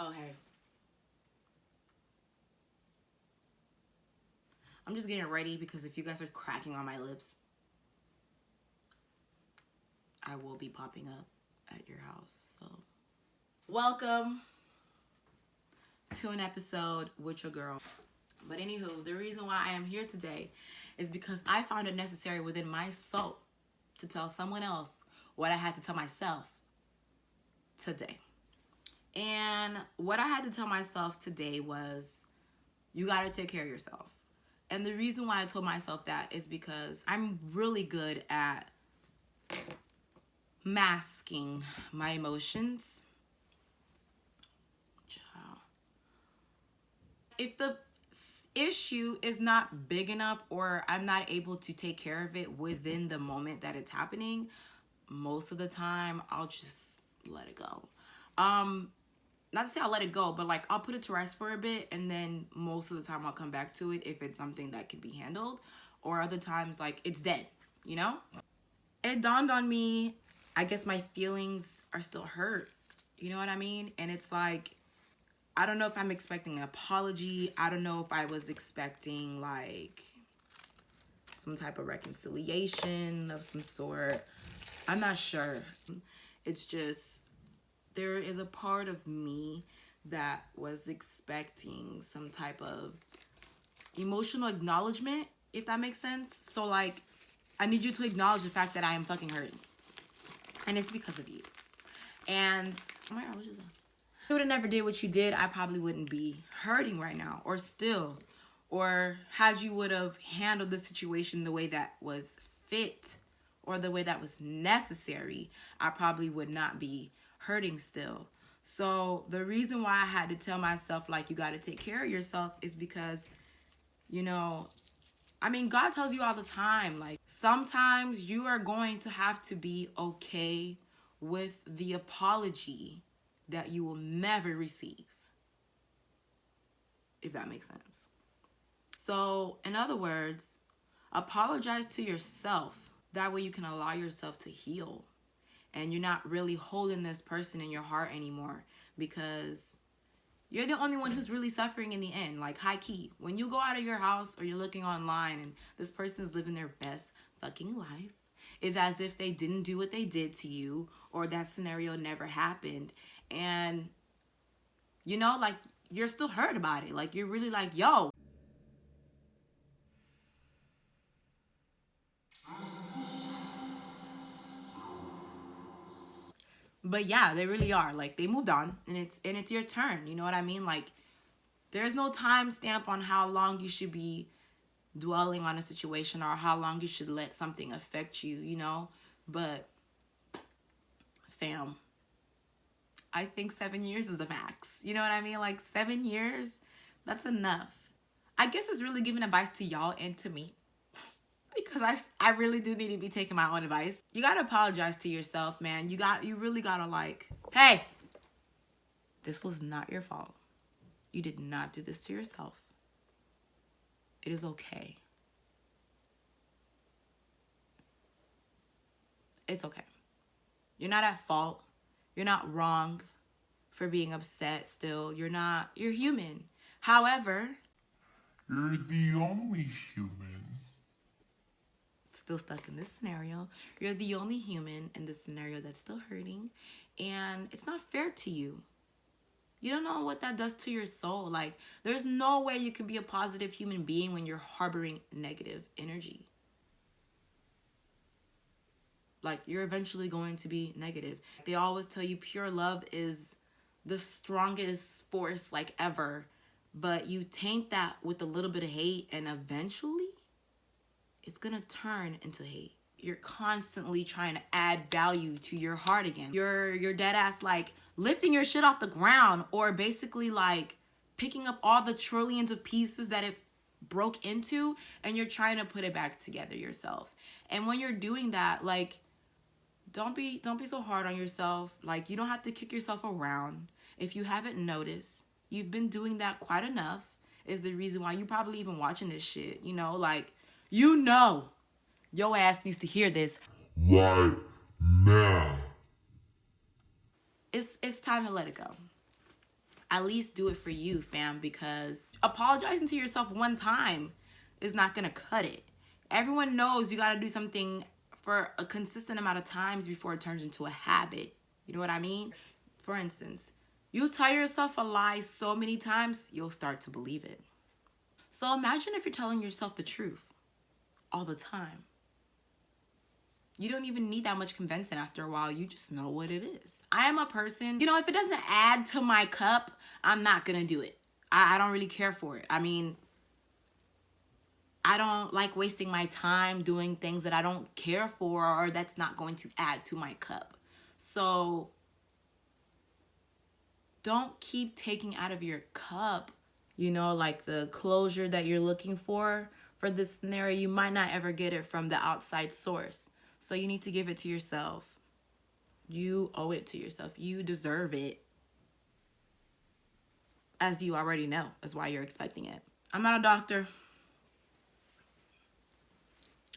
Oh, hey. I'm just getting ready because if you guys are cracking on my lips, I will be popping up at your house. So, welcome to an episode with your girl. But anywho, the reason why I am here today is because I found it necessary within my soul to tell someone else what I had to tell myself today. And what I had to tell myself today was, you got to take care of yourself. And the reason why I told myself that is because I'm really good at masking my emotions. If the issue is not big enough or I'm not able to take care of it within the moment that it's happening, most of the time I'll just let it go. Not to say I'll let it go, but like I'll put it to rest for a bit, and then most of the time I'll come back to it if it's something that can be handled, or other times like it's dead, you know? It dawned on me, I guess my feelings are still hurt, you know what I mean? And it's like, I don't know if I'm expecting an apology. I don't know if I was expecting like some type of reconciliation of some sort. I'm not sure. It's just, there is a part of me that was expecting some type of emotional acknowledgement, if that makes sense. So like, I need you to acknowledge the fact that I am fucking hurting. And it's because of you. And, oh my God, what is that? If I would have never did what you did, I probably wouldn't be hurting right now, or still. Or had you would have handled the situation the way that was fit or the way that was necessary, I probably would not be hurting still. So the reason why I had to tell myself, like, you got to take care of yourself is because, you know, I mean, God tells you all the time, like, sometimes you are going to have to be okay with the apology that you will never receive, if that makes sense. So, in other words, apologize to yourself. That way you can allow yourself to heal. And you're not really holding this person in your heart anymore, because you're the only one who's really suffering in the end. Like, high key, when you go out of your house or you're looking online and this person is living their best fucking life, it's as if they didn't do what they did to you, or that scenario never happened. And, you know, like, you're still hurt about it. Like, you're really like, yo. But yeah, they really are. Like, they moved on, and it's your turn. You know what I mean? Like, there's no time stamp on how long you should be dwelling on a situation or how long you should let something affect you, you know? But, fam, I think 7 years is a max. You know what I mean? Like, 7 years, that's enough. I guess it's really giving advice to y'all and to me, because I really do need to be taking my own advice. You gotta apologize to yourself, man. You really gotta, like, hey, this was not your fault. You did not do this to yourself. It is okay. It's okay. You're not at fault. You're not wrong for being upset still. You're human. However, you're the only human. Still stuck in this scenario. You're the only human in this scenario that's still hurting, and it's not fair to you. You don't know what that does to your soul. Like, there's no way you can be a positive human being when you're harboring negative energy. Like, you're eventually going to be negative. They always tell you pure love is the strongest force, like, ever. But you taint that with a little bit of hate, and eventually it's gonna turn into hate. You're constantly trying to add value to your heart again. You're dead ass, like, lifting your shit off the ground, or basically like picking up all the trillions of pieces that it broke into, and you're trying to put it back together yourself. And when you're doing that, like, don't be so hard on yourself. Like, you don't have to kick yourself around. If you haven't noticed, you've been doing that quite enough, is the reason why you probably even watching this shit, you know? Like, you know your ass needs to hear this right now. It's time to let it go. at least do it for you, fam, because apologizing to yourself one time is not gonna cut it. Everyone knows you gotta do something for a consistent amount of times before it turns into a habit. You know what I mean? For instance, you tell yourself a lie so many times, you'll start to believe it. So imagine if you're telling yourself the truth all the time. You don't even need that much convincing after a while. You just know what it is. I am a person, you know, if it doesn't add to my cup, I'm not gonna do it. I don't really care for it. I mean, I don't like wasting my time doing things that I don't care for or that's not going to add to my cup. So don't keep taking out of your cup, you know, like the closure that you're looking for this scenario. You might not ever get it from the outside source. So you need to give it to yourself. You owe it to yourself. You deserve it. As you already know, that's why you're expecting it. I'm not a doctor.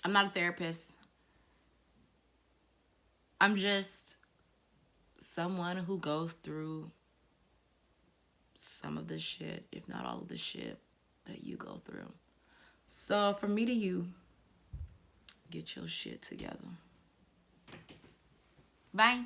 I'm not a therapist. I'm just someone who goes through some of the shit, if not all of the shit that you go through. So from me to you, get your shit together. Bye.